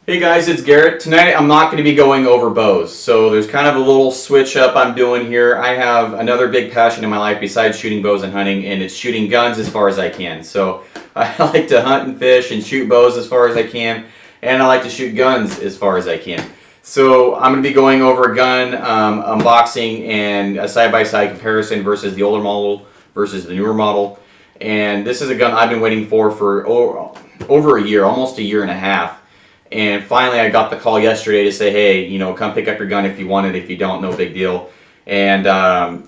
Hey guys, it's Garrett. Tonight I'm not going to be going over bows, so there's kind of a little switch up I'm doing here. I have another big passion in my life besides shooting bows and hunting, and it's shooting guns as far as I can. So I like to hunt and fish and shoot bows as far as I can, and I like to shoot guns as far as I can. So I'm going to be going over a gun unboxing and a side-by-side comparison versus the older model versus the newer model. And this is a gun I've been waiting for over a year, almost a year and a half. And finally I got the call yesterday to say, hey, you know, come pick up your gun if you want it. If you don't, no big deal. And,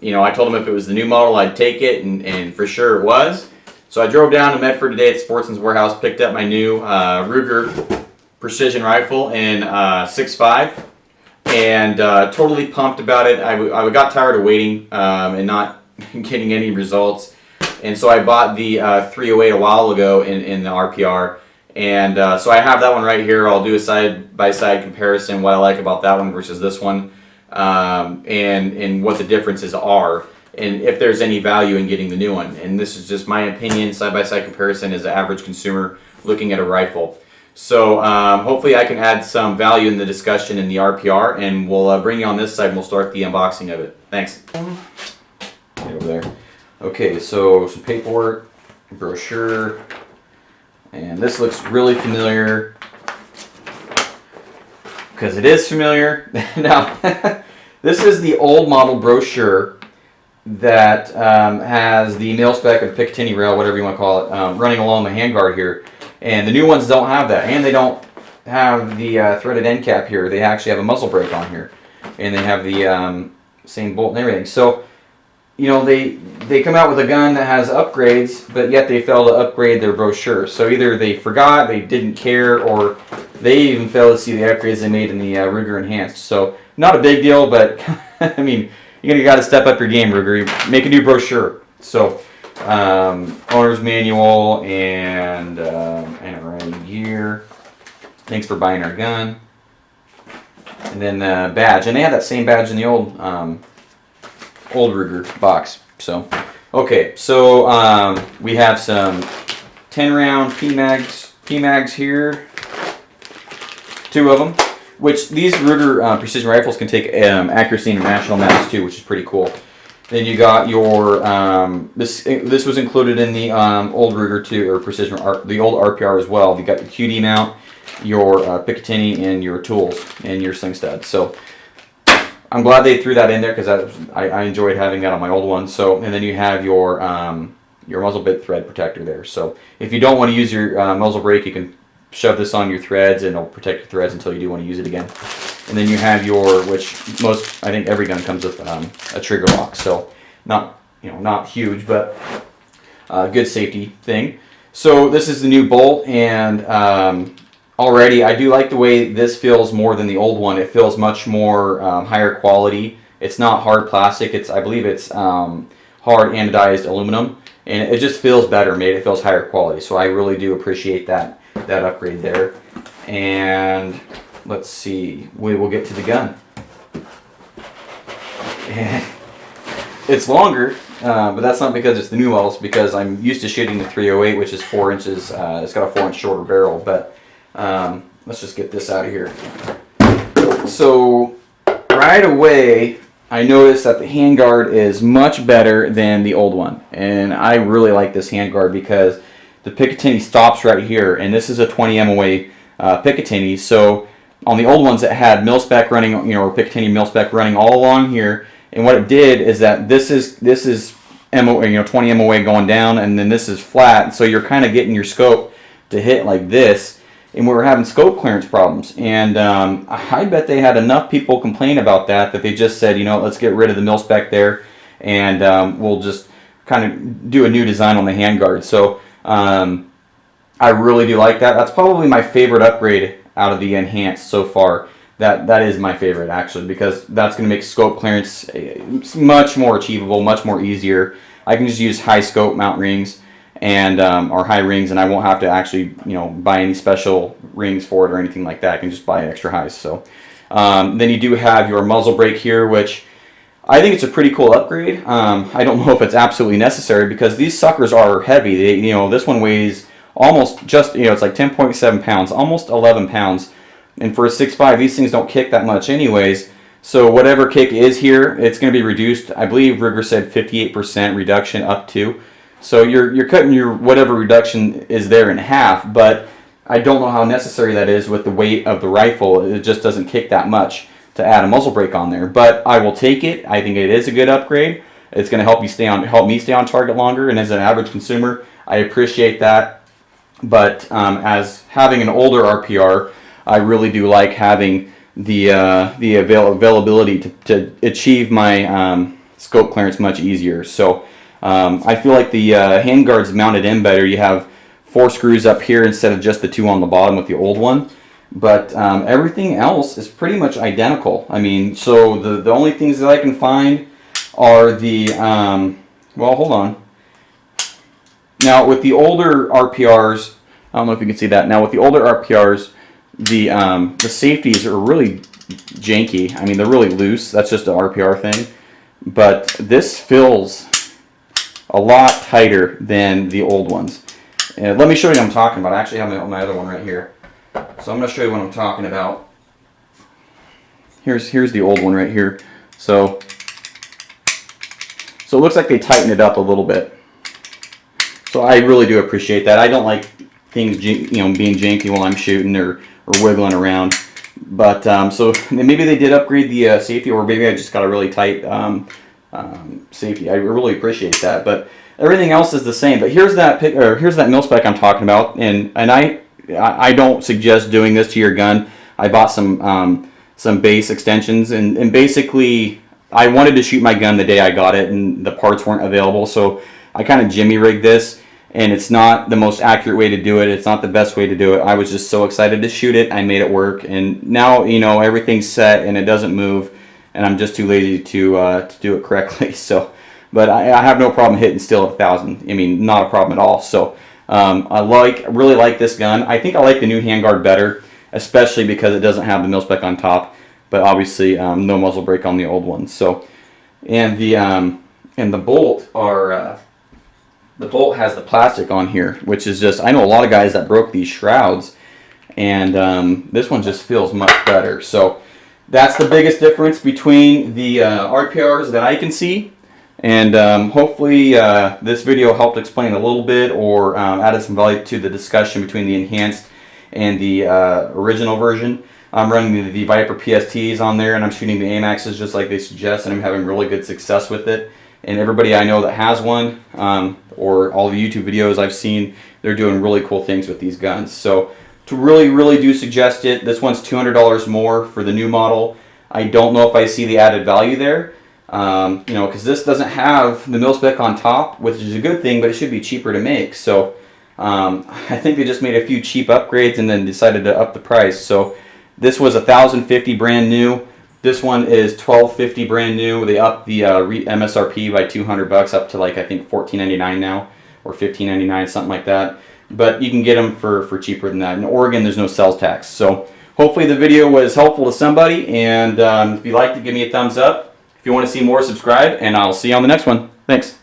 you know, I told him if it was the new model, I'd take it, and for sure it was. So I drove down to Medford today at Sportsman's Warehouse, picked up my new Ruger precision rifle in 6.5, and totally pumped about it. I got tired of waiting and not getting any results. And so I bought the 308 a while ago in the RPR. And so I have that one right here. I'll do a side-by-side comparison, what I like about that one versus this one, and what the differences are, and if there's any value in getting the new one. And this is just my opinion, side-by-side comparison as an average consumer looking at a rifle. So hopefully I can add some value in the discussion in the RPR, and we'll bring you on this side and we'll start the unboxing of it. Thanks. Get over there. Okay, so some paperwork, brochure. And this looks really familiar, because it is familiar. Now, this is the old model brochure that has the mil-spec or Picatinny rail, whatever you want to call it, running along the handguard here. And the new ones don't have that, and they don't have the threaded end cap here. They actually have a muzzle brake on here, and they have the same bolt and everything. So, you know, they come out with a gun that has upgrades, but yet they fail to upgrade their brochure. So either they forgot, they didn't care, or they even fail to see the upgrades they made in the Ruger Enhanced. So not a big deal, but I mean, you got to step up your game, Ruger. Make a new brochure. So owner's manual and NRA gear. Thanks for buying our gun. And then the badge, and they had that same badge in the old Ruger box. So, okay, so we have some 10-round PMags here, 2 of them, which these Ruger precision rifles can take accuracy international maps too, which is pretty cool. Then you got your this was included in the old Ruger too, or precision the old RPR as well. You got your QD mount, your Picatinny, and your tools and your sling studs. So I'm glad they threw that in there, because I enjoyed having that on my old one. So, and then you have your muzzle brake thread protector there. So if you don't want to use your muzzle brake, you can shove this on your threads, and it'll protect your threads until you do want to use it again. And then you have your, which I think every gun comes with a trigger lock. So not huge, but a good safety thing. So this is the new bolt, and already I do like the way this feels more than the old one. It feels much more higher quality. It's not hard plastic. I believe it's hard anodized aluminum, and it just feels better made. It feels higher quality. So I really do appreciate that upgrade there. And let's see, we will get to the gun. And it's longer, but that's not because it's the new model. It's because I'm used to shooting the 308, which is 4 inches. It's got a 4-inch shorter barrel, but let's just get this out of here. So right away I noticed that the handguard is much better than the old one, and I really like this handguard because the Picatinny stops right here, and this is a 20 MOA Picatinny. So on the old ones it had mil-spec running, or Picatinny mil-spec running all along here, and what it did is that this is MOA, 20 MOA going down, and then this is flat, so you're kind of getting your scope to hit like this. And we were having scope clearance problems, and I bet they had enough people complain about that they just said, let's get rid of the mil-spec there, and we'll just kind of do a new design on the handguard. So I really do like that. That's probably my favorite upgrade out of the Enhanced so far. That is my favorite, actually, because that's going to make scope clearance much more achievable, much more easier. I can just use high scope mount rings and or high rings, and I won't have to actually buy any special rings for it or anything like that. I can just buy extra highs. So then you do have your muzzle brake here, which I think it's a pretty cool upgrade. I don't know if it's absolutely necessary, because these suckers are heavy. This one weighs almost just it's like 10.7 pounds, almost 11 pounds, And for a 6.5, these things don't kick that much anyways. So whatever kick is here, it's going to be reduced. I believe Rigger said 58% reduction up to. So you're cutting your whatever reduction is there in half, but I don't know how necessary that is with the weight of the rifle. It just doesn't kick that much to add a muzzle brake on there. But I will take it. I think it is a good upgrade. It's going to help me stay on target longer, and as an average consumer, I appreciate that. But as having an older RPR, I really do like having the availability to achieve my scope clearance much easier. So I feel like the handguard's mounted in better. You have 4 screws up here instead of just the 2 on the bottom with the old one. But everything else is pretty much identical. I mean, so the only things that I can find are the, well, hold on. Now with the older RPRs, I don't know if you can see that. Now with the older RPRs, the safeties are really janky. I mean, they're really loose. That's just an RPR thing. But this feels a lot tighter than the old ones. And let me show you what I'm talking about. I actually have my other one right here. So I'm going to show you what I'm talking about. Here's the old one right here. So it looks like they tightened it up a little bit. So I really do appreciate that. I don't like things being janky while I'm shooting or wiggling around. But so maybe they did upgrade the safety, or maybe I just got a really tight safety. I really appreciate that. But everything else is the same. But here's that mil spec I'm talking about, and I don't suggest doing this to your gun. I bought some base extensions, and basically I wanted to shoot my gun the day I got it, and the parts weren't available, so I kind of jimmy rigged this, and it's not the most accurate way to do it. It's not the best way to do it. I was just so excited to shoot it. I made it work, and now everything's set and it doesn't move, and I'm just too lazy to do it correctly. So, but I have no problem hitting still at 1,000. I mean, not a problem at all. So I really like this gun. I think I like the new Handguard better, especially because it doesn't have the mil spec on top, but obviously no muzzle brake on the old one. So, and the bolt the bolt has the plastic on here, which is just, I know a lot of guys that broke these shrouds, and this one just feels much better. So that's the biggest difference between the RPRs that I can see. And hopefully this video helped explain a little bit, or added some value to the discussion between the enhanced and the original version. I'm running the Viper PSTs on there, and I'm shooting the AMAXs just like they suggest, and I'm having really good success with it. And everybody I know that has one, or all the YouTube videos I've seen, they're doing really cool things with these guns. So to really do suggest it. This one's $200 more for the new model. I don't know if I see the added value there. Because this doesn't have the mil spec on top, which is a good thing, but it should be cheaper to make. So I think they just made a few cheap upgrades and then decided to up the price. So this was $1,050 brand new. This one is $1,250 brand new. They upped the MSRP by $200 up to, like, I think $14.99 now, or $15.99, something like that. But you can get them for cheaper than that. In Oregon, there's no sales tax. So hopefully the video was helpful to somebody, and if you liked it, give me a thumbs up. If you want to see more, subscribe, and I'll see you on the next one. Thanks.